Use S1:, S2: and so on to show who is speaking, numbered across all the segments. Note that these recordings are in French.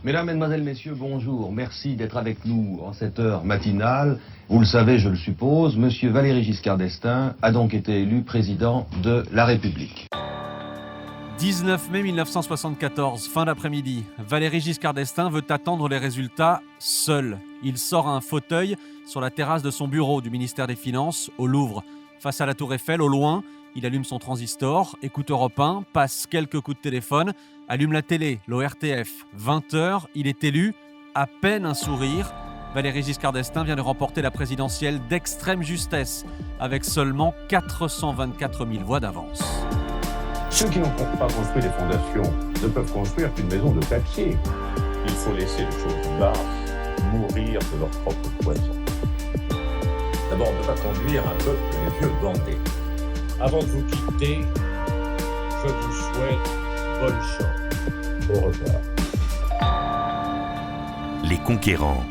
S1: Mesdames, Mesdemoiselles, Messieurs, bonjour. Merci d'être avec nous en cette heure matinale. Vous le savez, je le suppose, Monsieur Valéry Giscard d'Estaing a donc été élu président de la République.
S2: 19 mai 1974, fin d'après-midi. Valéry Giscard d'Estaing veut attendre les résultats seul. Il sort un fauteuil sur la terrasse de son bureau du ministère des Finances au Louvre. Face à la Tour Eiffel, au loin, il allume son transistor, écoute Europe 1, passe quelques coups de téléphone, allume la télé, l'ORTF. 20h, il est élu, à peine un sourire. Valéry Giscard d'Estaing vient de remporter la présidentielle d'extrême justesse, avec seulement 424 000 voix d'avance.
S3: Ceux qui n'ont pas construit des fondations ne peuvent construire qu'une maison de papier. Il faut laisser les choses basses mourir de leur propre poison. D'abord, on ne peut pas conduire un peuple les yeux bandés. Avant de vous quitter, je vous souhaite bonne chance. Au revoir.
S4: Les Conquérants,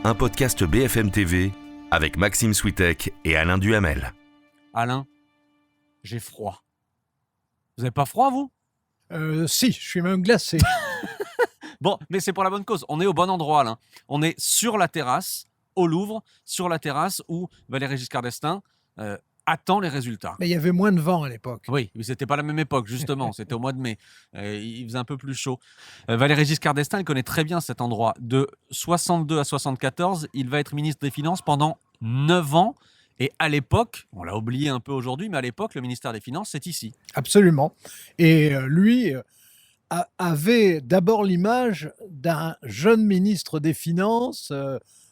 S4: un podcast BFM TV avec Maxime Switek et Alain Duhamel.
S2: Alain, j'ai froid. Vous n'avez pas froid, vous ?
S5: Si, je suis même glacé.
S2: Bon, mais c'est pour la bonne cause. On est au bon endroit, Alain. On est sur la terrasse, au Louvre, sur la terrasse où Valéry Giscard d'Estaing attend les résultats.
S5: Mais il y avait moins de vent à l'époque.
S2: Oui, mais c'était pas la même époque, justement. C'était au mois de mai. Il faisait un peu plus chaud. Valéry Giscard d'Estaing, il connaît très bien cet endroit. De 62 à 74, il va être ministre des Finances pendant 9 ans. Et à l'époque, on l'a oublié un peu aujourd'hui, mais à l'époque, le ministère des Finances, c'est ici.
S5: Absolument. Et lui avait d'abord l'image d'un jeune ministre des Finances,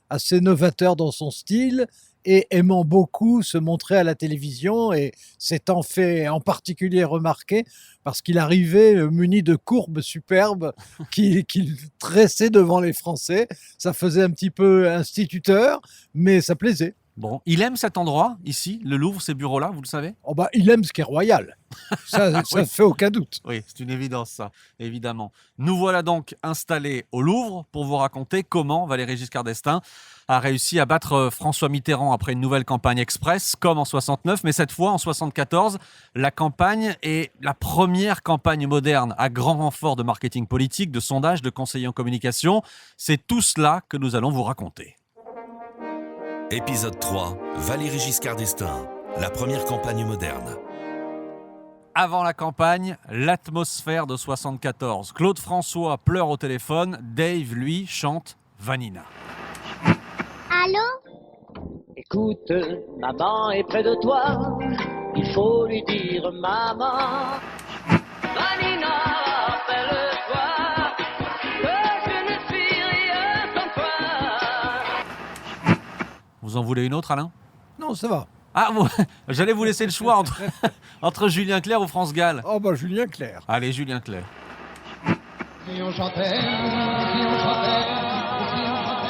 S5: assez novateur dans son style, et aimant beaucoup se montrer à la télévision, et s'étant fait en particulier remarquer parce qu'il arrivait muni de courbes superbes qu'il tressait devant les Français. Ça faisait un petit peu instituteur, mais ça plaisait.
S2: Bon, il aime cet endroit, ici, le Louvre, ces bureaux-là, vous le savez ?
S5: Oh bah, il aime ce qui est royal. Ça
S2: Oui.
S5: fait aucun doute.
S2: Oui, c'est une évidence, ça, évidemment. Nous voilà donc installés au Louvre pour vous raconter comment Valéry Giscard d'Estaing a réussi à battre François Mitterrand après une nouvelle campagne express, comme en 69, mais cette fois, en 74, la campagne est la première campagne moderne à grand renfort de marketing politique, de sondage, de conseillers en communication. C'est tout cela que nous allons vous raconter.
S4: Épisode 3, Valéry Giscard d'Estaing, la première campagne moderne.
S2: Avant la campagne, l'atmosphère de 74. Claude François pleure au téléphone, Dave, lui, chante Vanina.
S6: Allô ?
S7: Écoute, maman est près de toi, il faut lui dire maman. Vanina, rappelle-toi que je ne suis rien sans toi.
S2: Vous en voulez une autre, Alain ?
S5: Non, ça va.
S2: Ah, j'allais vous laisser le choix entre Julien Clerc ou France Gall.
S5: Oh bah, Julien Clerc.
S2: Allez, Julien Clerc.
S6: Si on chantait, si on chantait, si on chantait.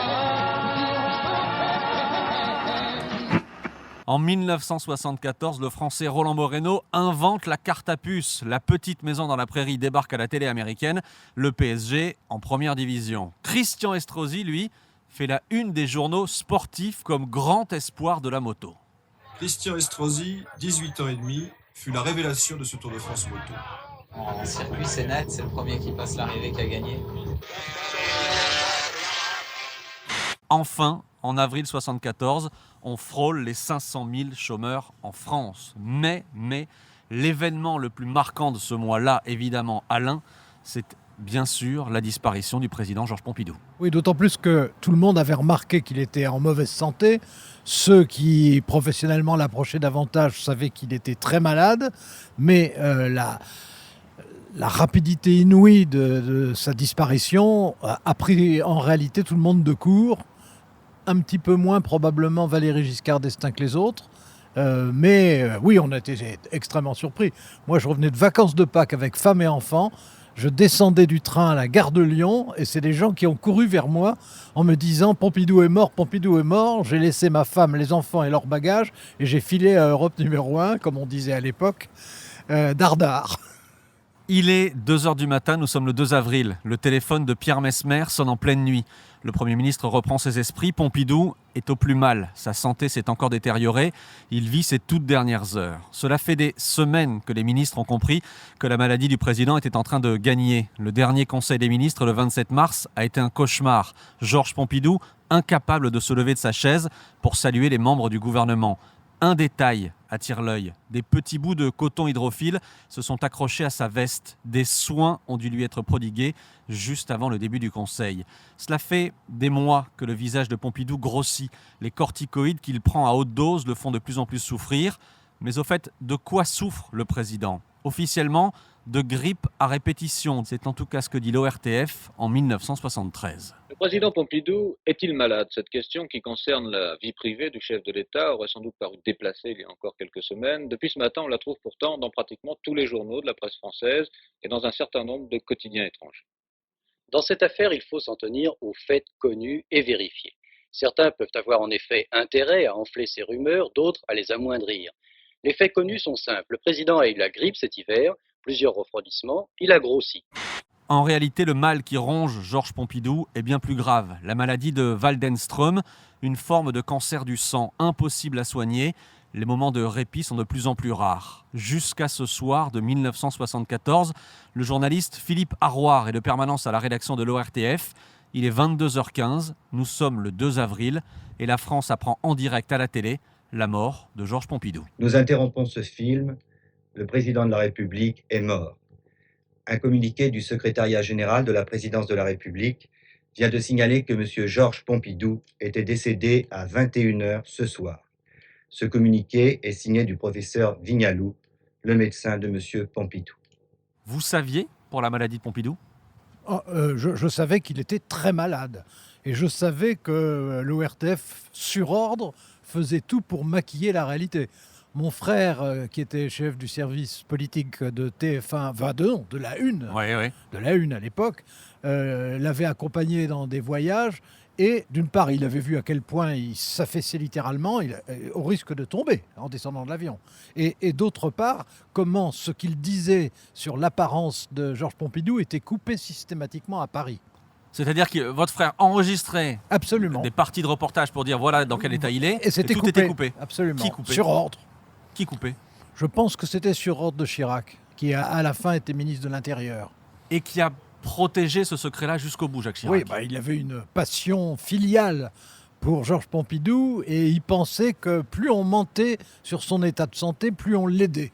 S2: En 1974, le Français Roland Moreno invente la carte à puce. La petite maison dans la prairie débarque à la télé américaine. Le PSG en première division. Christian Estrosi, lui, fait la une des journaux sportifs comme grand espoir de la moto.
S8: Christian Estrosi, 18 ans et demi, fut la révélation de ce Tour de France moto.
S9: En circuit, c'est net, c'est le premier qui passe l'arrivée qui a gagné.
S2: Enfin, en avril 74, on frôle les 500 000 chômeurs en France. Mais, l'événement le plus marquant de ce mois-là, évidemment, Alain, c'est bien sûr la disparition du président Georges Pompidou.
S5: Oui, d'autant plus que tout le monde avait remarqué qu'il était en mauvaise santé. Ceux qui, professionnellement, l'approchaient davantage savaient qu'il était très malade. Mais la rapidité inouïe de sa disparition a pris en réalité tout le monde de court. Un petit peu moins probablement Valéry Giscard d'Estaing que les autres. Mais oui, on a été extrêmement surpris. Moi, je revenais de vacances de Pâques avec femme et enfants. Je descendais du train à la gare de Lyon et c'est des gens qui ont couru vers moi en me disant « Pompidou est mort, Pompidou est mort ». J'ai laissé ma femme, les enfants et leurs bagages et j'ai filé à Europe numéro 1, comme on disait à l'époque, dardard.
S2: Il est 2h du matin, nous sommes le 2 avril. Le téléphone de Pierre Messmer sonne en pleine nuit. Le Premier ministre reprend ses esprits. Pompidou est au plus mal. Sa santé s'est encore détériorée. Il vit ses toutes dernières heures. Cela fait des semaines que les ministres ont compris que la maladie du président était en train de gagner. Le dernier Conseil des ministres, le 27 mars, a été un cauchemar. Georges Pompidou, incapable de se lever de sa chaise pour saluer les membres du gouvernement. Un détail attire l'œil. Des petits bouts de coton hydrophile se sont accrochés à sa veste. Des soins ont dû lui être prodigués juste avant le début du Conseil. Cela fait des mois que le visage de Pompidou grossit. Les corticoïdes qu'il prend à haute dose le font de plus en plus souffrir. Mais au fait, de quoi souffre le président ? Officiellement, de grippe à répétition. C'est en tout cas ce que dit l'ORTF en 1973.
S10: Le président Pompidou est-il malade ? Cette question qui concerne la vie privée du chef de l'État aurait sans doute paru déplacée il y a encore quelques semaines. Depuis ce matin, on la trouve pourtant dans pratiquement tous les journaux de la presse française et dans un certain nombre de quotidiens étrangers.
S11: Dans cette affaire, il faut s'en tenir aux faits connus et vérifiés. Certains peuvent avoir en effet intérêt à enfler ces rumeurs, d'autres à les amoindrir. Les faits connus sont simples. Le président a eu la grippe cet hiver, plusieurs refroidissements, il a grossi.
S2: En réalité, le mal qui ronge Georges Pompidou est bien plus grave. La maladie de Waldenström, une forme de cancer du sang impossible à soigner. Les moments de répit sont de plus en plus rares. Jusqu'à ce soir de 1974, le journaliste Philippe Arroir est de permanence à la rédaction de l'ORTF. Il est 22h15, nous sommes le 2 avril et la France apprend en direct à la télé la mort de Georges Pompidou.
S12: Nous interrompons ce film. Le président de la République est mort. Un communiqué du secrétariat général de la présidence de la République vient de signaler que M. Georges Pompidou était décédé à 21h ce soir. Ce communiqué est signé du professeur Vignalou, le médecin de M. Pompidou.
S2: Vous saviez pour la maladie de Pompidou ?
S5: Je savais qu'il était très malade. Et je savais que l'ORTF, sur ordre, faisait tout pour maquiller la réalité. Mon frère, qui était chef du service politique de TF1, de la Une, de la Une à l'époque, l'avait accompagné dans des voyages. Et d'une part, il avait vu à quel point il s'affaissait littéralement, au risque de tomber en descendant de l'avion. Et d'autre part, comment ce qu'il disait sur l'apparence de Georges Pompidou était coupé systématiquement à Paris.
S2: C'est-à-dire que votre frère enregistrait
S5: absolument
S2: des parties de reportage pour dire voilà dans quel état il est,
S5: et
S2: tout était coupé.
S5: Absolument.
S2: Qui coupait ?
S5: Sur ordre.
S2: Qui coupait ?
S5: Je pense que c'était sur ordre de Chirac, qui à la fin était ministre de l'Intérieur.
S2: Et qui a protégé ce secret-là jusqu'au bout, Jacques Chirac.
S5: Oui, il avait une passion filiale pour Georges Pompidou et il pensait que plus on mentait sur son état de santé, plus on l'aidait.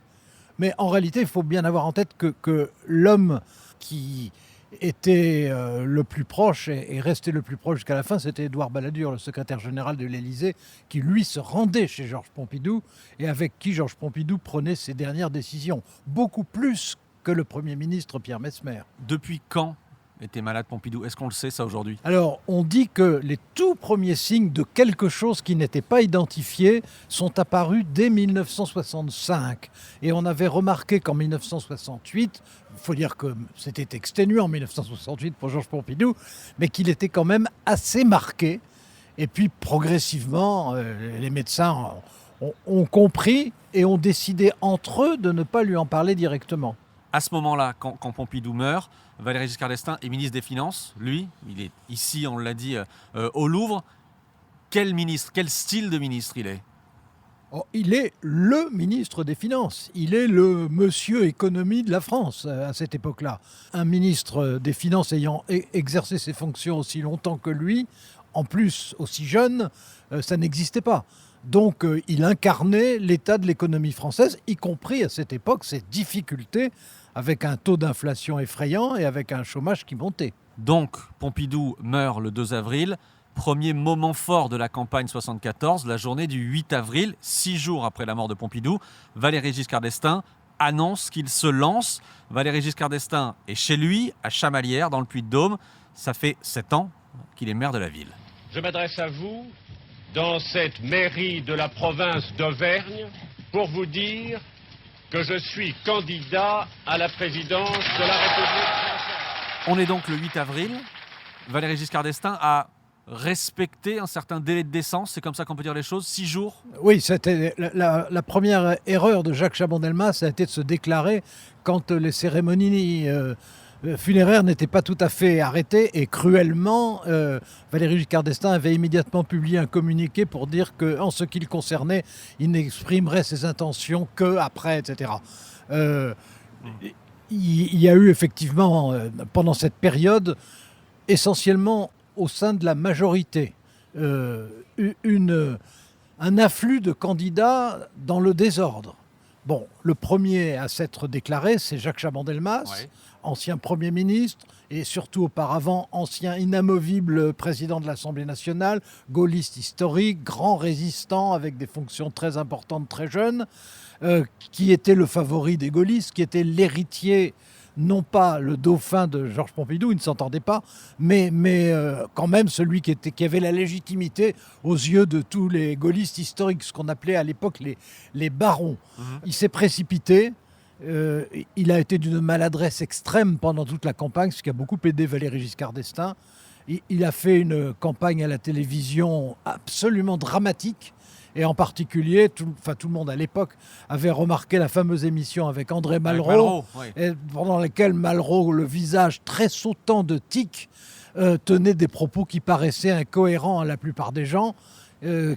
S5: Mais en réalité, il faut bien avoir en tête que l'homme qui était le plus proche et resté le plus proche jusqu'à la fin, c'était Édouard Balladur, le secrétaire général de l'Élysée, qui lui se rendait chez Georges Pompidou et avec qui Georges Pompidou prenait ses dernières décisions. Beaucoup plus que le Premier ministre Pierre Messmer.
S2: Depuis quand était malade Pompidou ? Est-ce qu'on le sait ça aujourd'hui ?
S5: Alors, on dit que les tout premiers signes de quelque chose qui n'était pas identifié sont apparus dès 1965. Et on avait remarqué qu'en 1968, il faut dire que c'était exténuant en 1968 pour Georges Pompidou, mais qu'il était quand même assez marqué. Et puis, progressivement, les médecins ont compris et ont décidé entre eux de ne pas lui en parler directement.
S2: À ce moment-là, quand Pompidou meurt, Valéry Giscard d'Estaing est ministre des Finances. Lui, il est ici, on l'a dit, au Louvre. Quel ministre, quel style de ministre il est ?
S5: Il est le ministre des Finances. Il est le monsieur économie de la France à cette époque-là. Un ministre des Finances ayant exercé ses fonctions aussi longtemps que lui, en plus aussi jeune, ça n'existait pas. Donc il incarnait l'état de l'économie française, y compris à cette époque ses difficultés avec un taux d'inflation effrayant et avec un chômage qui montait.
S2: Donc Pompidou meurt le 2 avril. Premier moment fort de la campagne 74, la journée du 8 avril, 6 jours après la mort de Pompidou, Valéry Giscard d'Estaing annonce qu'il se lance. Valéry Giscard d'Estaing est chez lui, à Chamalières, dans le Puy-de-Dôme. Ça fait 7 ans qu'il est maire de la ville.
S13: Je m'adresse à vous, dans cette mairie de la province d'Auvergne, pour vous dire que je suis candidat à la présidence de la République française.
S2: On est donc le 8 avril. Valéry Giscard d'Estaing a respecter un certain délai de décence, c'est comme ça qu'on peut dire les choses, 6 jours?
S5: Oui, c'était la première erreur de Jacques Chaban-Delmas, ça a été de se déclarer quand les cérémonies funéraires n'étaient pas tout à fait arrêtées et cruellement, Valéry Giscard d'Estaing avait immédiatement publié un communiqué pour dire qu'en ce qui le concernait, il n'exprimerait ses intentions qu'après, etc. Il y a eu effectivement, pendant cette période, essentiellement au sein de la majorité, un afflux de candidats dans le désordre. Bon, le premier à s'être déclaré, c'est Jacques Chaban-Delmas, ancien Premier ministre et surtout auparavant ancien inamovible président de l'Assemblée nationale, gaulliste historique, grand résistant avec des fonctions très importantes très jeune, qui était le favori des gaullistes, qui était l'héritier, non pas le dauphin de Georges Pompidou, il ne s'entendait pas, mais quand même celui qui avait la légitimité aux yeux de tous les gaullistes historiques, ce qu'on appelait à l'époque les barons. Il s'est précipité, il a été d'une maladresse extrême pendant toute la campagne, ce qui a beaucoup aidé Valéry Giscard d'Estaing. Il a fait une campagne à la télévision absolument dramatique. Et en particulier, tout le monde à l'époque avait remarqué la fameuse émission avec André Malraux, pendant laquelle Malraux, le visage très sautant de tic, tenait des propos qui paraissaient incohérents à la plupart des gens,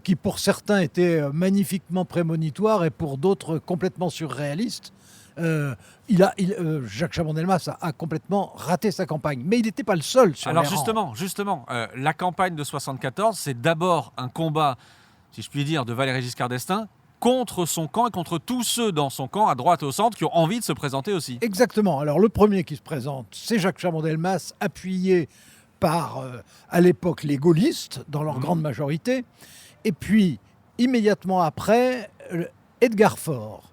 S5: qui pour certains étaient magnifiquement prémonitoires et pour d'autres complètement surréalistes. Jacques Chaban-Delmas a complètement raté sa campagne. Mais il n'était pas le seul sur
S2: Alors
S5: les rangs.
S2: justement, la campagne de 74, c'est d'abord un combat, si je puis dire, de Valéry Giscard d'Estaing contre son camp et contre tous ceux dans son camp, à droite et au centre, qui ont envie de se présenter aussi.
S5: Exactement. Alors le premier qui se présente, c'est Jacques Chaban-Delmas, appuyé par, à l'époque, les gaullistes, dans leur grande majorité. Et puis, immédiatement après, Edgar Faure,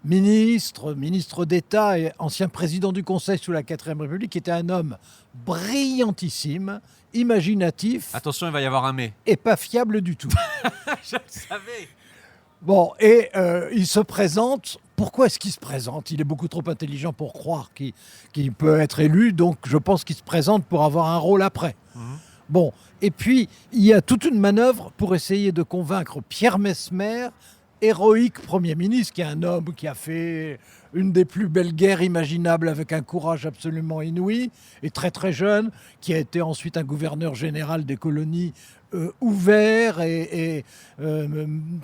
S5: ministre d'État et ancien président du Conseil sous la 4ème République, qui était un homme brillantissime, imaginatif.
S2: Attention, il va y avoir un mais.
S5: Et pas fiable du tout.
S2: Je le savais.
S5: Bon, et il se présente. Pourquoi est-ce qu'il se présente? Il est beaucoup trop intelligent pour croire qu'il peut être élu, donc je pense qu'il se présente pour avoir un rôle après. Bon, et puis il y a toute une manœuvre pour essayer de convaincre Pierre Messmer, héroïque Premier ministre, qui est un homme qui a fait une des plus belles guerres imaginables avec un courage absolument inouï, et très très jeune, qui a été ensuite un gouverneur général des colonies ouvert et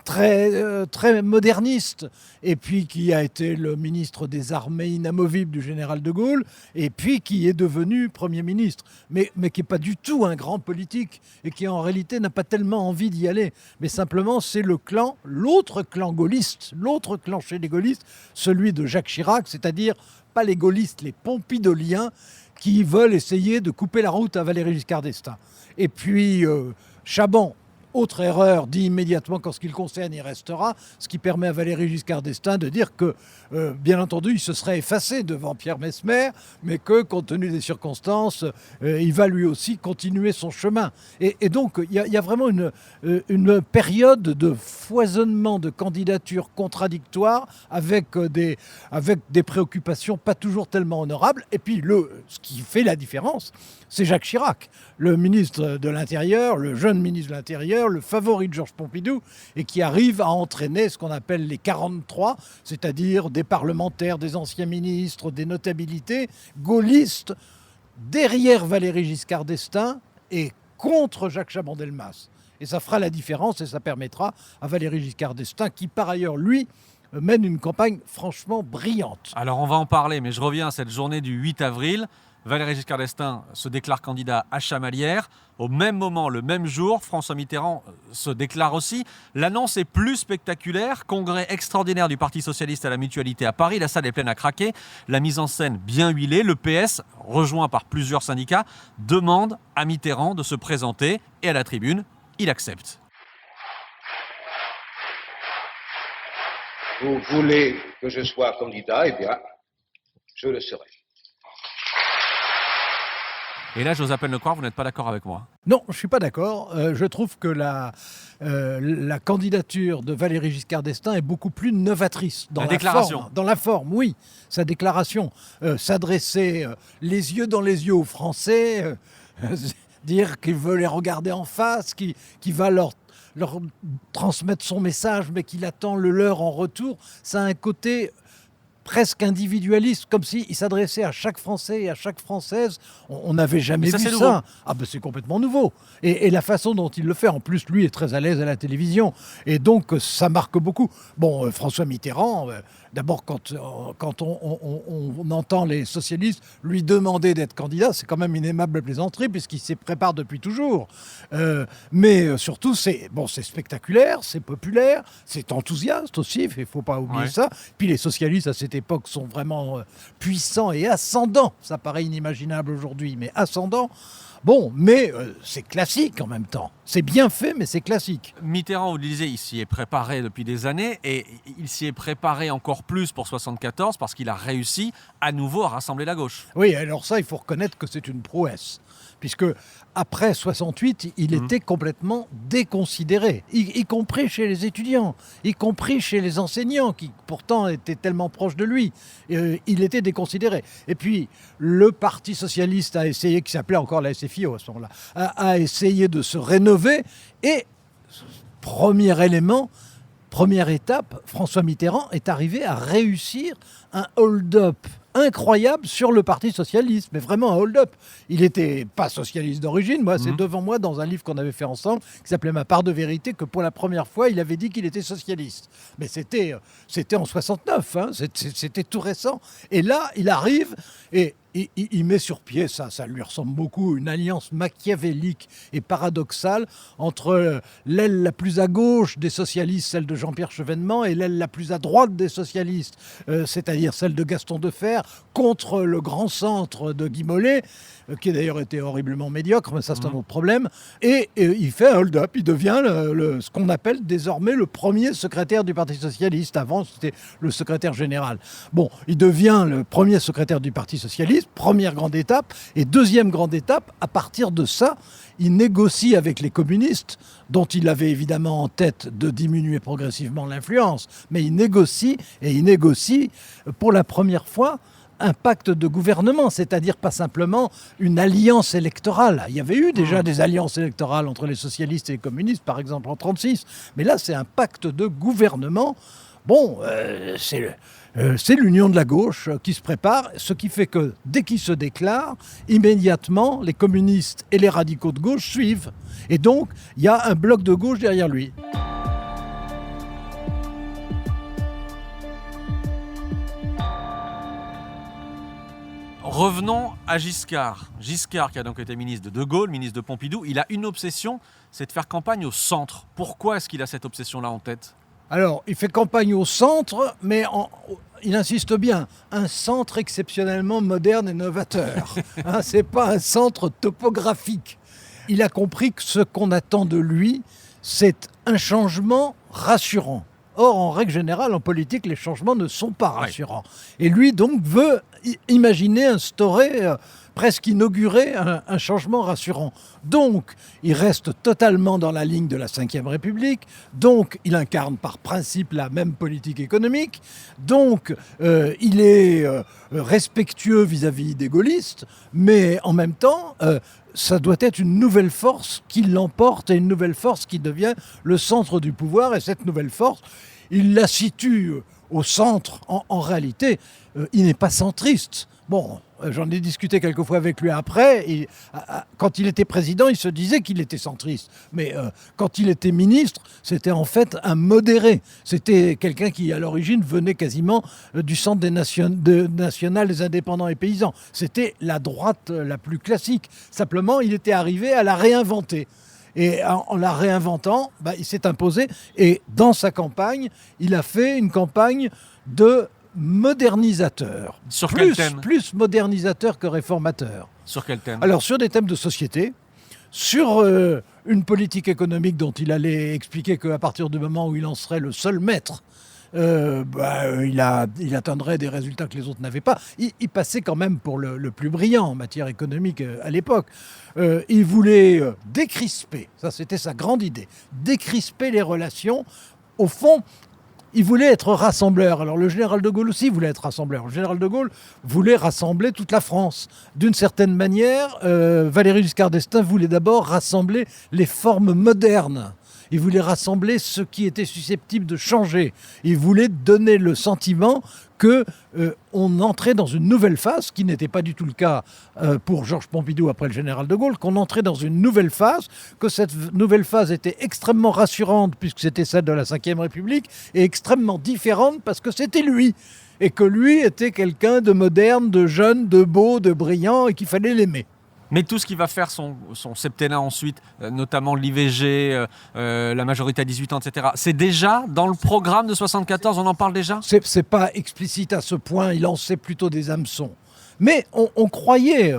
S5: très moderniste, et puis qui a été le ministre des armées inamovible du général de Gaulle, et puis qui est devenu Premier ministre, mais qui n'est pas du tout un grand politique, et qui en réalité n'a pas tellement envie d'y aller, mais simplement c'est l'autre clan gaulliste, l'autre clan chez les gaullistes, celui de Jacques Chirac, c'est-à-dire pas les gaullistes, les pompidoliens, qui veulent essayer de couper la route à Valéry Giscard d'Estaing. Et puis Chaban, autre erreur, dit immédiatement qu'en ce qui le concerne, il restera, ce qui permet à Valéry Giscard d'Estaing de dire que, bien entendu, il se serait effacé devant Pierre Messmer, mais que, compte tenu des circonstances, il va lui aussi continuer son chemin. Et donc, il y a vraiment une période de foisonnement de candidatures contradictoires avec des préoccupations pas toujours tellement honorables. Et puis, ce qui fait la différence, c'est Jacques Chirac, le ministre de l'Intérieur, le jeune ministre de l'Intérieur, le favori de Georges Pompidou, et qui arrive à entraîner ce qu'on appelle les 43, c'est-à-dire des parlementaires, des anciens ministres, des notabilités gaullistes, derrière Valéry Giscard d'Estaing et contre Jacques Chaban-Delmas. Et ça fera la différence et ça permettra à Valéry Giscard d'Estaing, qui par ailleurs, lui, mène une campagne franchement brillante.
S2: Alors on va en parler, mais je reviens à cette journée du 8 avril. Valéry Giscard d'Estaing se déclare candidat à Chamalières. Au même moment, le même jour, François Mitterrand se déclare aussi. L'annonce est plus spectaculaire. Congrès extraordinaire du Parti socialiste à la Mutualité à Paris. La salle est pleine à craquer. La mise en scène bien huilée. Le PS, rejoint par plusieurs syndicats, demande à Mitterrand de se présenter. Et à la tribune, il accepte.
S14: Vous voulez que je sois candidat, eh bien, je le serai.
S2: Et là, j'ose à peine le croire, vous n'êtes pas d'accord avec moi.
S5: Non, je ne suis pas d'accord. Je trouve que la candidature de Valéry Giscard d'Estaing est beaucoup plus novatrice. Dans la déclaration. Dans la forme, oui. Sa déclaration, s'adresser les yeux dans les yeux aux Français, dire qu'il veut les regarder en face, qu'il va leur transmettre son message, mais qu'il attend le leur en retour. Ça a un côté presque individualiste, comme s'il s'adressait à chaque Français et à chaque Française. On n'avait jamais vu ça. Ah ben c'est complètement nouveau. Et la façon dont il le fait, en plus, lui est très à l'aise à la télévision. Et donc, ça marque beaucoup. Bon, François Mitterrand, d'abord, quand on entend les socialistes lui demander d'être candidat, c'est quand même une aimable plaisanterie, puisqu'il s'y prépare depuis toujours. Mais surtout, c'est spectaculaire, c'est populaire, c'est enthousiaste aussi, il ne faut pas oublier ça. Puis les socialistes, à cette époque, sont vraiment puissants et ascendants. Ça paraît inimaginable aujourd'hui, mais ascendants. Bon, mais c'est classique en même temps. C'est bien fait, mais c'est classique.
S2: Mitterrand, vous le disiez, il s'y est préparé depuis des années et il s'y est préparé encore plus pour 1974 parce qu'il a réussi à nouveau à rassembler la gauche.
S5: Oui, alors ça, il faut reconnaître que c'est une prouesse. Puisque après 68, il était complètement déconsidéré, y compris chez les étudiants, y compris chez les enseignants, qui pourtant étaient tellement proches de lui. Il était déconsidéré. Et puis, le Parti socialiste a essayé, qui s'appelait encore la SFIO à ce moment-là, a essayé de se rénover. Et, premier élément, première étape, François Mitterrand est arrivé à réussir un hold-up incroyable sur le Parti socialiste, mais vraiment un hold-up. Il n'était pas socialiste d'origine. Moi, c'est devant moi, dans un livre qu'on avait fait ensemble, qui s'appelait Ma part de vérité, que pour la première fois, il avait dit qu'il était socialiste. Mais c'était en 69, hein, c'était tout récent. Et là, il arrive et il met sur pied, ça lui ressemble beaucoup, une alliance machiavélique et paradoxale entre l'aile la plus à gauche des socialistes, celle de Jean-Pierre Chevènement, et l'aile la plus à droite des socialistes, c'est-à-dire celle de Gaston Defferre, contre le grand centre de Guy Mollet, qui d'ailleurs était horriblement médiocre, mais ça c'est un autre problème. Et il fait un hold-up, il devient ce qu'on appelle désormais le premier secrétaire du Parti socialiste. Avant, c'était le secrétaire général. Bon, il devient le premier secrétaire du Parti socialiste, première grande étape. Et deuxième grande étape, à partir de ça, il négocie avec les communistes, dont il avait évidemment en tête de diminuer progressivement l'influence. Mais il négocie pour la première fois un pacte de gouvernement, c'est-à-dire pas simplement une alliance électorale. Il y avait eu déjà des alliances électorales entre les socialistes et les communistes, par exemple en 1936, mais là c'est un pacte de gouvernement. Bon, c'est l'union de la gauche qui se prépare, ce qui fait que dès qu'il se déclare, immédiatement les communistes et les radicaux de gauche suivent. Et donc, il y a un bloc de gauche derrière lui.
S2: Revenons à Giscard. Giscard, qui a donc été ministre de Gaulle, ministre de Pompidou, il a une obsession, c'est de faire campagne au centre. Pourquoi est-ce qu'il a cette obsession-là en tête ?
S5: Alors, il fait campagne au centre, mais il insiste bien, un centre exceptionnellement moderne et novateur. Hein, c'est pas un centre topographique. Il a compris que ce qu'on attend de lui, c'est un changement rassurant. Or, en règle générale, en politique, les changements ne sont pas rassurants. Et lui, donc, veut imaginer, instaurer, presque inaugurer un changement rassurant. Donc, il reste totalement dans la ligne de la Ve République. Donc, il incarne par principe la même politique économique. Donc, il est respectueux vis-à-vis des gaullistes. Mais en même temps, ça doit être une nouvelle force qui l'emporte et une nouvelle force qui devient le centre du pouvoir. Et cette nouvelle force, il la situe au centre. En réalité, il n'est pas centriste. Bon, j'en ai discuté quelques fois avec lui après. Quand il était président, il se disait qu'il était centriste. Mais quand il était ministre, c'était en fait un modéré. C'était quelqu'un qui, à l'origine, venait quasiment du centre des nationales, des indépendants et paysans. C'était la droite la plus classique. Simplement, il était arrivé à la réinventer. Et en la réinventant, il s'est imposé. Et dans sa campagne, il a fait une campagne de modernisateur.
S2: Sur quel thème ?
S5: Plus modernisateur que réformateur.
S2: Sur quel thème ?
S5: Alors, sur des thèmes de société, sur une politique économique dont il allait expliquer qu'à partir du moment où il en serait le seul maître, il atteindrait des résultats que les autres n'avaient pas. Il passait quand même pour le plus brillant en matière économique à l'époque. Il voulait décrisper, ça c'était sa grande idée, décrisper les relations. Au fond, Il voulait être rassembleur. Alors le général de Gaulle aussi voulait être rassembleur. Le général de Gaulle voulait rassembler toute la France. D'une certaine manière, Valéry Giscard d'Estaing voulait d'abord rassembler les formes modernes. Il voulait rassembler ce qui était susceptible de changer. Il voulait donner le sentiment qu'on entrait dans une nouvelle phase, qui n'était pas du tout le cas pour Georges Pompidou après le général de Gaulle, qu'on entrait dans une nouvelle phase, que cette nouvelle phase était extrêmement rassurante puisque c'était celle de la Ve République, et extrêmement différente parce que c'était lui. Et que lui était quelqu'un de moderne, de jeune, de beau, de brillant, et qu'il fallait l'aimer.
S2: Mais tout ce qui va faire son septennat ensuite, notamment l'IVG, la majorité à 18 ans, etc., c'est déjà dans le programme de 74, on en parle déjà ?
S5: C'est pas explicite à ce point, il lançait plutôt des hameçons. Mais on croyait,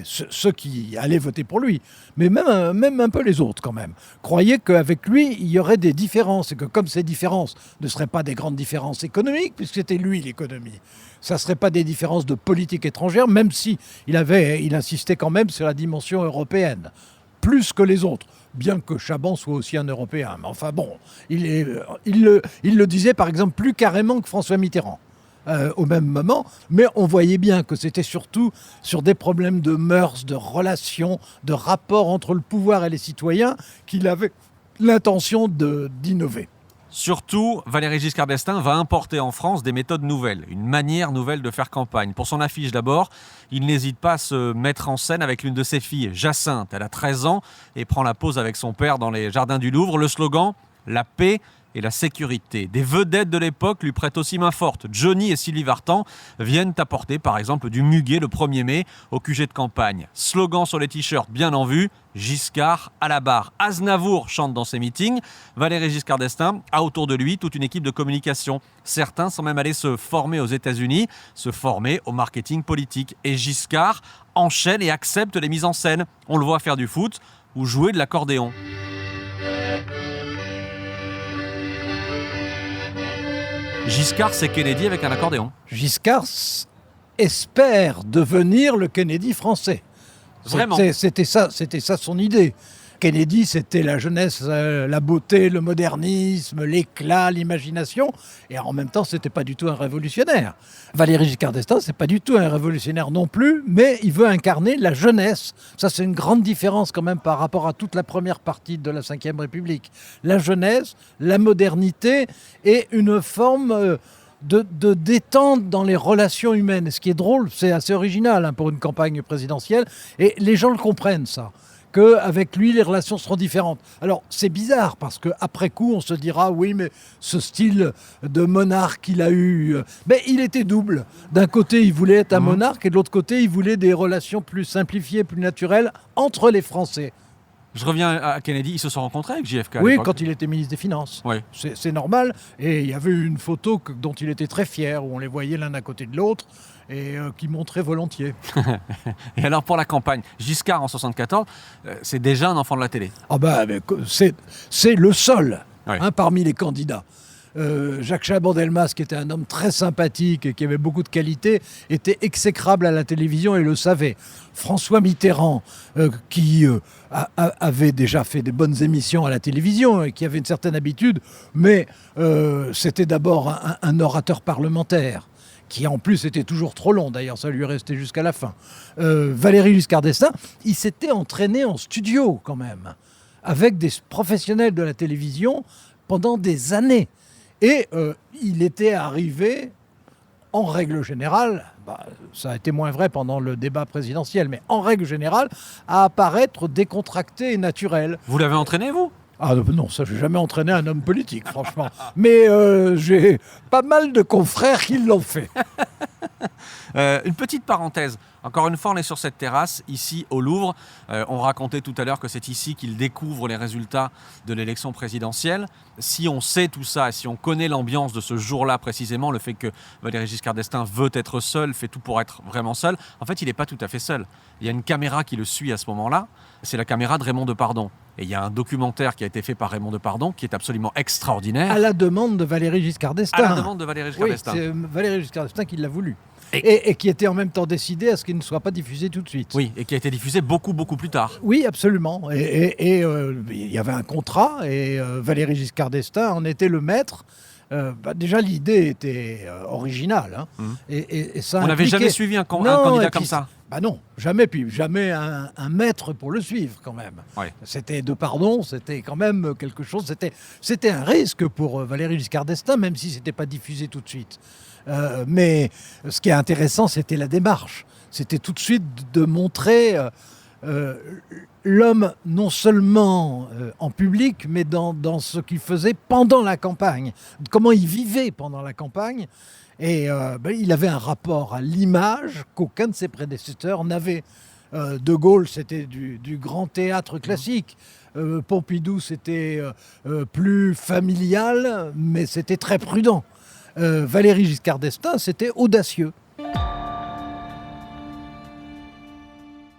S5: ceux qui allaient voter pour lui, mais même un peu les autres quand même, croyaient qu'avec lui, il y aurait des différences, et que comme ces différences ne seraient pas des grandes différences économiques, puisque c'était lui l'économie, ça ne serait pas des différences de politique étrangère, même si il insistait quand même sur la dimension européenne, plus que les autres, bien que Chaban soit aussi un Européen. Mais enfin bon, il le disait par exemple plus carrément que François Mitterrand. Au même moment, mais on voyait bien que c'était surtout sur des problèmes de mœurs, de relations, de rapport entre le pouvoir et les citoyens qu'il avait l'intention d'innover.
S2: Surtout, Valéry Giscard d'Estaing va importer en France des méthodes nouvelles, une manière nouvelle de faire campagne. Pour son affiche d'abord, il n'hésite pas à se mettre en scène avec l'une de ses filles, Jacinthe. Elle a 13 ans et prend la pose avec son père dans les jardins du Louvre. Le slogan, la paix et la sécurité. Des vedettes de l'époque lui prêtent aussi main forte. Johnny et Sylvie Vartan viennent apporter par exemple du muguet le 1er mai au QG de campagne. Slogan sur les t-shirts bien en vue, Giscard à la barre. Aznavour chante dans ses meetings. Valéry Giscard d'Estaing a autour de lui toute une équipe de communication. Certains sont même allés se former aux États-Unis, se former au marketing politique. Et Giscard enchaîne et accepte les mises en scène. On le voit faire du foot ou jouer de l'accordéon. Giscard, c'est Kennedy avec un accordéon.
S5: Giscard espère devenir le Kennedy français.
S2: Vraiment.
S5: C'était ça son idée. Kennedy, c'était la jeunesse, la beauté, le modernisme, l'éclat, l'imagination. Et en même temps, c'était pas du tout un révolutionnaire. Valéry Giscard d'Estaing, c'est pas du tout un révolutionnaire non plus, mais il veut incarner la jeunesse. Ça, c'est une grande différence quand même par rapport à toute la première partie de la Ve République. La jeunesse, la modernité et une forme de détente dans les relations humaines. Et ce qui est drôle, c'est assez original pour une campagne présidentielle. Et les gens le comprennent, ça. Qu'avec lui, les relations seront différentes. Alors, c'est bizarre, parce qu'après coup, on se dira, oui, mais ce style de monarque qu'il a eu, il était double. D'un côté, il voulait être un monarque, et de l'autre côté, il voulait des relations plus simplifiées, plus naturelles entre les Français.
S2: Je reviens à Kennedy, ils se sont rencontrés avec JFK à
S5: Oui,
S2: l'époque.
S5: quand il était ministre des Finances.
S2: Oui.
S5: C'est normal. Et il y avait une photo dont il était très fier, où on les voyait l'un à côté de l'autre, et qui montrait volontiers.
S2: Et alors pour la campagne, Giscard en 74, c'est déjà un enfant de la télé.
S5: C'est le seul
S2: Oui.
S5: Parmi les candidats. Jacques Chaban-Delmas, qui était un homme très sympathique et qui avait beaucoup de qualités, était exécrable à la télévision et le savait. François Mitterrand, qui avait déjà fait des bonnes émissions à la télévision et qui avait une certaine habitude, mais c'était d'abord un orateur parlementaire, qui en plus était toujours trop long, d'ailleurs ça lui restait jusqu'à la fin. Valéry Giscard d'Estaing, il s'était entraîné en studio quand même, avec des professionnels de la télévision pendant des années. Et il était arrivé, en règle générale, ça a été moins vrai pendant le débat présidentiel, mais en règle générale, à apparaître décontracté et naturel.
S2: Vous l'avez entraîné, vous ?
S5: Ah non, ça, j'ai jamais entraîné un homme politique, franchement. Mais j'ai pas mal de confrères qui l'ont fait.
S2: Une petite parenthèse. Encore une fois, on est sur cette terrasse, ici au Louvre. On racontait tout à l'heure que c'est ici qu'il découvre les résultats de l'élection présidentielle. Si on sait tout ça, et si on connaît l'ambiance de ce jour-là précisément, le fait que Valéry Giscard d'Estaing veut être seul, fait tout pour être vraiment seul, en fait, il n'est pas tout à fait seul. Il y a une caméra qui le suit à ce moment-là. C'est la caméra de Raymond Depardon. Et il y a un documentaire qui a été fait par Raymond Depardon qui est absolument extraordinaire.
S5: À la demande de Valéry Giscard d'Estaing.
S2: À la demande de Valéry Giscard d'Estaing.
S5: C'est Valéry Giscard d'Estaing qui l'a voulu. et qui était en même temps décidé à ce qu'il ne soit pas diffusé tout de suite.
S2: Oui, et qui a été diffusé beaucoup plus tard.
S5: Oui, absolument. Et il y avait un contrat, et Valéry Giscard d'Estaing en était le maître. Déjà, l'idée était originale. Hein. Et ça
S2: On n'avait jamais suivi un candidat comme ça.
S5: Non, jamais. Puis jamais un maître pour le suivre, quand même.
S2: Ouais.
S5: C'était c'était quand même quelque chose. C'était un risque pour Valéry Giscard d'Estaing, même si c'était pas diffusé tout de suite. Mais ce qui est intéressant, c'était la démarche. C'était tout de suite de montrer l'homme non seulement en public, mais dans ce qu'il faisait pendant la campagne, comment il vivait pendant la campagne. Et il avait un rapport à l'image qu'aucun de ses prédécesseurs n'avait. De Gaulle, c'était du grand théâtre classique. Pompidou, c'était plus familial, mais c'était très prudent. Valéry Giscard d'Estaing, c'était audacieux.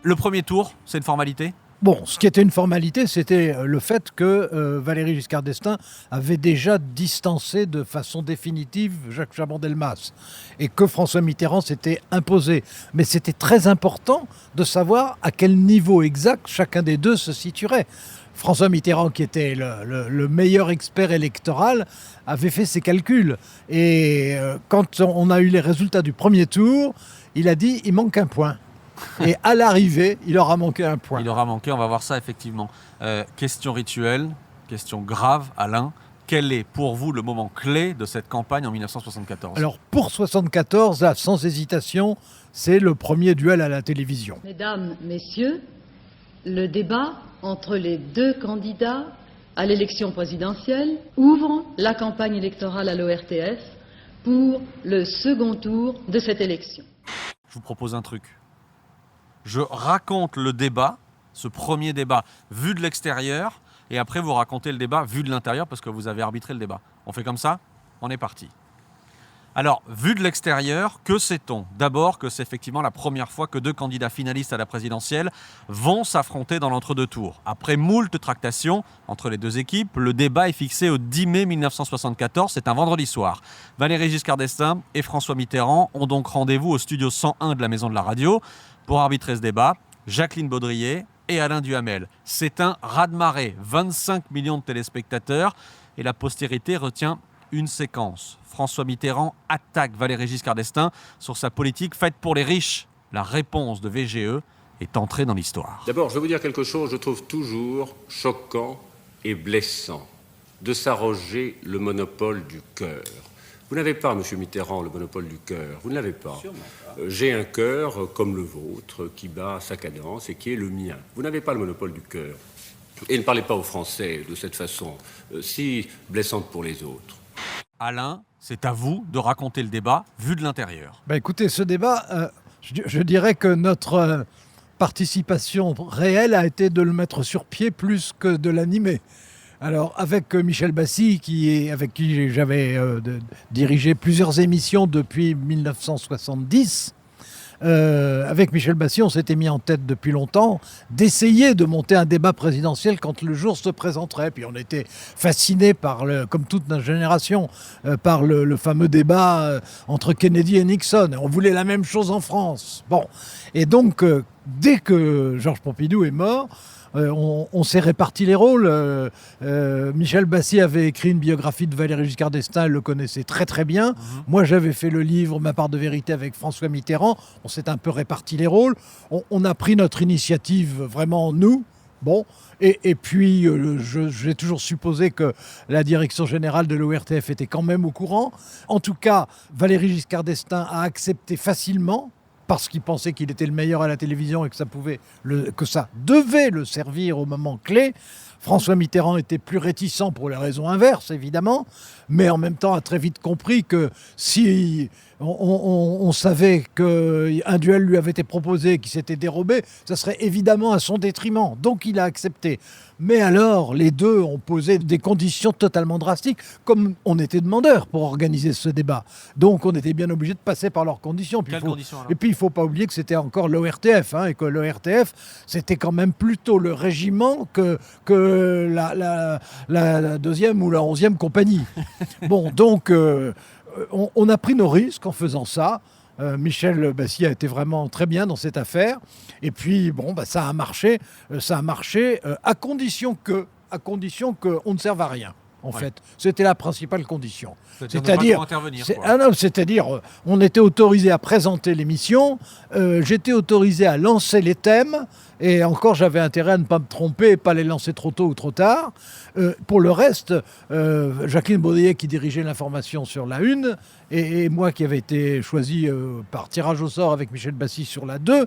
S2: Le premier tour, c'est une formalité ?
S5: Bon, ce qui était une formalité, c'était le fait que Valéry Giscard d'Estaing avait déjà distancé de façon définitive Jacques Chaban-Delmas et que François Mitterrand s'était imposé. Mais c'était très important de savoir à quel niveau exact chacun des deux se situerait. François Mitterrand, qui était le meilleur expert électoral, avait fait ses calculs. Et quand on a eu les résultats du premier tour, il a dit « il manque un point ». Et à l'arrivée, il aura manqué un point.
S2: Il aura manqué, on va voir ça effectivement. Question rituelle, question grave, Alain. Quel est pour vous le moment clé de cette campagne en 1974 ?
S5: Alors pour 1974, là, sans hésitation, c'est le premier duel à la télévision.
S15: Mesdames, messieurs, le débat entre les deux candidats à l'élection présidentielle ouvre la campagne électorale à l'ORTF pour le second tour de cette élection.
S2: Je vous propose un truc. Je raconte le débat, ce premier débat, vu de l'extérieur, et après vous racontez le débat vu de l'intérieur parce que vous avez arbitré le débat. On fait comme ça ? On est parti. Alors, vu de l'extérieur, que sait-on ? D'abord que c'est effectivement la première fois que deux candidats finalistes à la présidentielle vont s'affronter dans l'entre-deux tours. Après moult tractations entre les deux équipes, le débat est fixé au 10 mai 1974, c'est un vendredi soir. Valéry Giscard d'Estaing et François Mitterrand ont donc rendez-vous au studio 101 de la Maison de la Radio pour arbitrer ce débat. Jacqueline Baudrier et Alain Duhamel. C'est un raz-de-marée, 25 millions de téléspectateurs et la postérité retient une séquence. François Mitterrand attaque Valéry Giscard d'Estaing sur sa politique faite pour les riches. La réponse de VGE est entrée dans l'histoire.
S13: D'abord, je vais vous dire quelque chose, je trouve toujours choquant et blessant de s'arroger le monopole du cœur. Vous n'avez pas, M. Mitterrand, le monopole du cœur. Vous ne l'avez pas. J'ai un cœur comme le vôtre qui bat sa cadence et qui est le mien. Vous n'avez pas le monopole du cœur. Et ne parlez pas aux Français de cette façon si blessante pour les autres.
S2: Alain, c'est à vous de raconter le débat vu de l'intérieur.
S5: Écoutez, ce débat, je dirais que notre participation réelle a été de le mettre sur pied plus que de l'animer. Alors, avec Michel Bassy, avec qui j'avais dirigé plusieurs émissions depuis 1970, avec Michel Bassy, on s'était mis en tête depuis longtemps d'essayer de monter un débat présidentiel quand le jour se présenterait. Puis on était fascinés comme toute notre génération, par le fameux débat entre Kennedy et Nixon. On voulait la même chose en France. Bon, et donc, dès que Georges Pompidou est mort, on s'est réparti les rôles. Michel Bassy avait écrit une biographie de Valéry Giscard d'Estaing, elle le connaissait très très bien. Moi j'avais fait le livre Ma part de vérité avec François Mitterrand. On s'est un peu réparti les rôles. On a pris notre initiative vraiment nous. Bon, et puis j'ai toujours supposé que la direction générale de l'ORTF était quand même au courant. En tout cas, Valéry Giscard d'Estaing a accepté facilement, parce qu'il pensait qu'il était le meilleur à la télévision et que ça devait le servir au moment clé. François Mitterrand était plus réticent pour les raisons inverses, évidemment, mais en même temps a très vite compris que si on savait qu'un duel lui avait été proposé et qu'il s'était dérobé, ça serait évidemment à son détriment. Donc il a accepté. Mais alors, les deux ont posé des conditions totalement drastiques, comme on était demandeurs pour organiser ce débat. Donc on était bien obligé de passer par leurs conditions.
S2: Quelles conditions alors ?
S5: Et puis il ne faut pas oublier que c'était encore l'ORTF, et que l'ORTF, c'était quand même plutôt le régiment que la deuxième ou la 11e compagnie. Bon, donc on a pris nos risques en faisant ça. Michel Bassy a été vraiment très bien dans cette affaire. Et puis, ça a marché. À condition qu'on ne serve à rien. En fait, c'était la principale condition. C'est-à-dire, on était autorisé à présenter l'émission, j'étais autorisé à lancer les thèmes, et encore j'avais intérêt à ne pas me tromper et pas les lancer trop tôt ou trop tard. Pour le reste, Jacqueline Baudrier qui dirigeait l'information sur la 1, et moi qui avais été choisi par tirage au sort avec Michel Bassy sur la 2,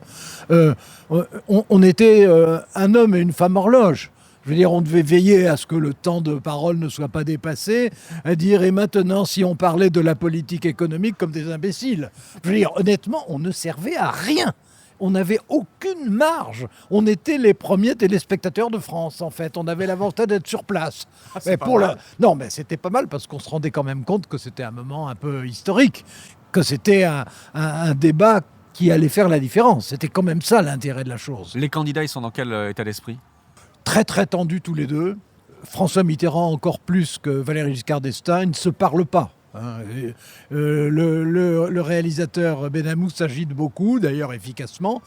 S5: on était un homme et une femme horloge. Je veux dire, on devait veiller à ce que le temps de parole ne soit pas dépassé, à dire, et maintenant, si on parlait de la politique économique comme des imbéciles. Je veux dire, honnêtement, on ne servait à rien. On n'avait aucune marge. On était les premiers téléspectateurs de France, en fait. On avait l'avantage d'être sur place. Non, mais c'était pas mal parce qu'on se rendait quand même compte que c'était un moment un peu historique, que c'était un débat qui allait faire la différence. C'était quand même ça l'intérêt de la chose.
S2: Les candidats, ils sont dans quel état d'esprit ?
S5: Très très tendus tous les deux. François Mitterrand encore plus que Valéry Giscard d'Estaing, ils ne se parlent pas. Le réalisateur Benamou s'agite beaucoup, d'ailleurs efficacement,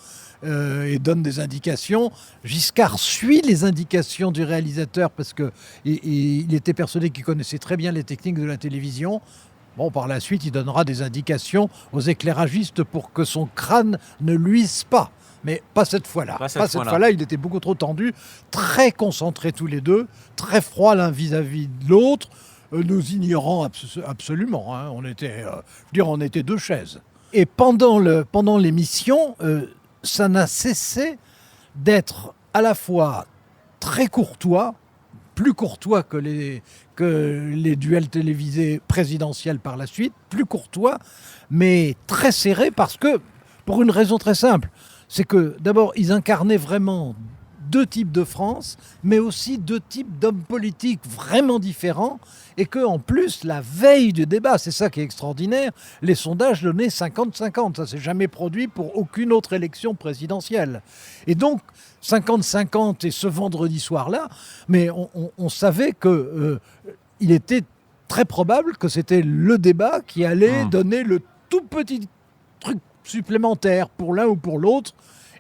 S5: et donne des indications. Giscard suit les indications du réalisateur parce qu'il était persuadé qu'il connaissait très bien les techniques de la télévision. Par la suite, il donnera des indications aux éclairagistes pour que son crâne ne luise pas. Mais pas cette fois-là. Pas cette fois-là, il était beaucoup trop tendu, très concentrés tous les deux, très froids l'un vis-à-vis de l'autre, nous ignorant absolument. Hein. On était deux chaises. Et pendant l'émission, ça n'a cessé d'être à la fois très courtois, plus courtois que les duels télévisés présidentiels par la suite, plus courtois, mais très serré pour une raison très simple. C'est que, d'abord, ils incarnaient vraiment deux types de France, mais aussi deux types d'hommes politiques vraiment différents, et qu'en plus, la veille du débat, c'est ça qui est extraordinaire, les sondages donnaient 50-50. Ça ne s'est jamais produit pour aucune autre élection présidentielle. Et donc, 50-50, et ce vendredi soir-là, mais on savait qu'il était très probable que c'était le débat qui allait donner le tout petit truc supplémentaire pour l'un ou pour l'autre.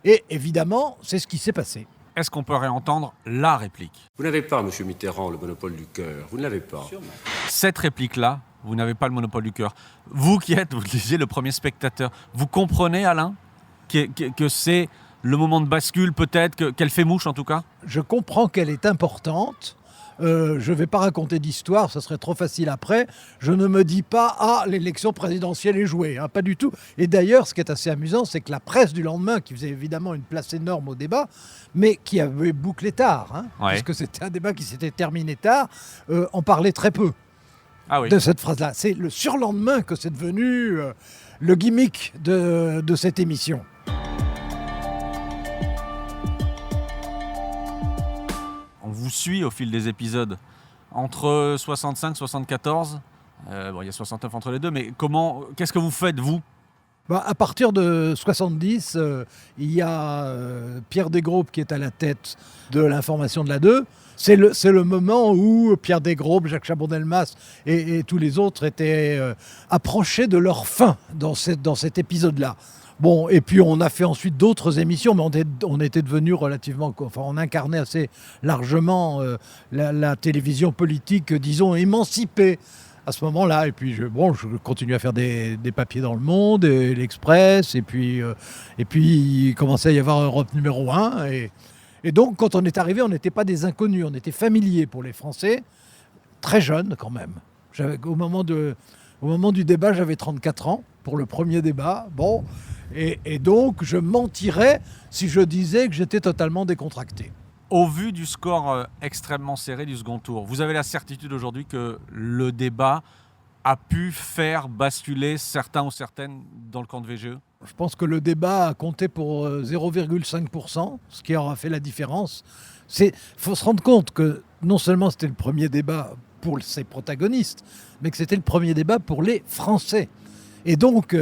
S5: Et évidemment, c'est ce qui s'est passé.
S2: Est-ce qu'on peut réentendre la réplique ?
S13: Vous n'avez pas, M. Mitterrand, le monopole du cœur. Vous ne l'avez pas. Sûrement.
S2: Cette réplique-là, vous n'avez pas le monopole du cœur. Vous qui êtes, vous le disiez, le premier spectateur, vous comprenez, Alain, que c'est le moment de bascule peut-être, qu'elle fait mouche en tout cas ?
S5: Je comprends qu'elle est importante. Je ne vais pas raconter d'histoire, ça serait trop facile après. Je ne me dis pas « l'élection présidentielle est jouée ». Pas du tout. Et d'ailleurs, ce qui est assez amusant, c'est que la presse du lendemain, qui faisait évidemment une place énorme au débat, mais qui avait bouclé tard, puisque c'était un débat qui s'était terminé tard, en parlait très peu de cette phrase-là. C'est le surlendemain que c'est devenu le gimmick de cette émission.
S2: On vous suit au fil des épisodes. Entre 65 et 74, il y a 69 entre les deux, mais qu'est-ce que vous faites, vous ?
S5: À partir de 70, il y a Pierre Desgroupes qui est à la tête de l'information de la 2. C'est le moment où Pierre Desgroupes, Jacques Chaban-Delmas et tous les autres étaient approchés de leur fin dans cet épisode-là. Et puis on a fait ensuite d'autres émissions, mais on était devenus relativement... on incarnait assez largement la télévision politique, disons, émancipée à ce moment-là. Et puis je continue à faire des papiers dans Le Monde, et l'Express, et puis il commençait à y avoir Europe numéro 1. Et donc quand on est arrivé, on n'était pas des inconnus, on était familiers pour les Français, très jeunes quand même. Au moment du débat, j'avais 34 ans pour le premier débat. Et donc, je mentirais si je disais que j'étais totalement décontracté.
S2: Au vu du score extrêmement serré du second tour, vous avez la certitude aujourd'hui que le débat a pu faire basculer certains ou certaines dans le camp de VGE ?
S5: Je pense que le débat a compté pour 0,5%, ce qui aura fait la différence. Il faut se rendre compte que non seulement c'était le premier débat pour ses protagonistes, mais que c'était le premier débat pour les Français. Et donc,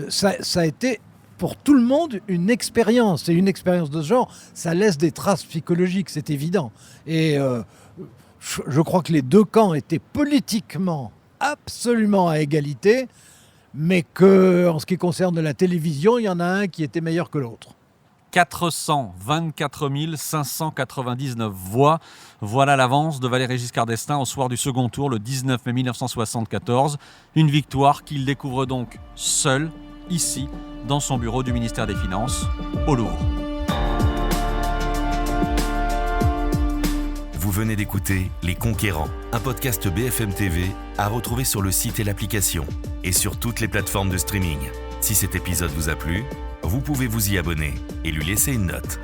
S5: ça a été pour tout le monde une expérience. Et une expérience de ce genre, ça laisse des traces psychologiques, c'est évident. Et je crois que les deux camps étaient politiquement absolument à égalité. mais qu'en ce qui concerne la télévision, il y en a un qui était meilleur que l'autre.
S2: 424 599 voix. Voilà l'avance de Valéry Giscard d'Estaing au soir du second tour, le 19 mai 1974. Une victoire qu'il découvre donc seul, ici, dans son bureau du ministère des Finances, au Louvre.
S4: Vous venez d'écouter Les Conquérants, un podcast BFM TV à retrouver sur le site et l'application et sur toutes les plateformes de streaming. Si cet épisode vous a plu, vous pouvez vous y abonner et lui laisser une note.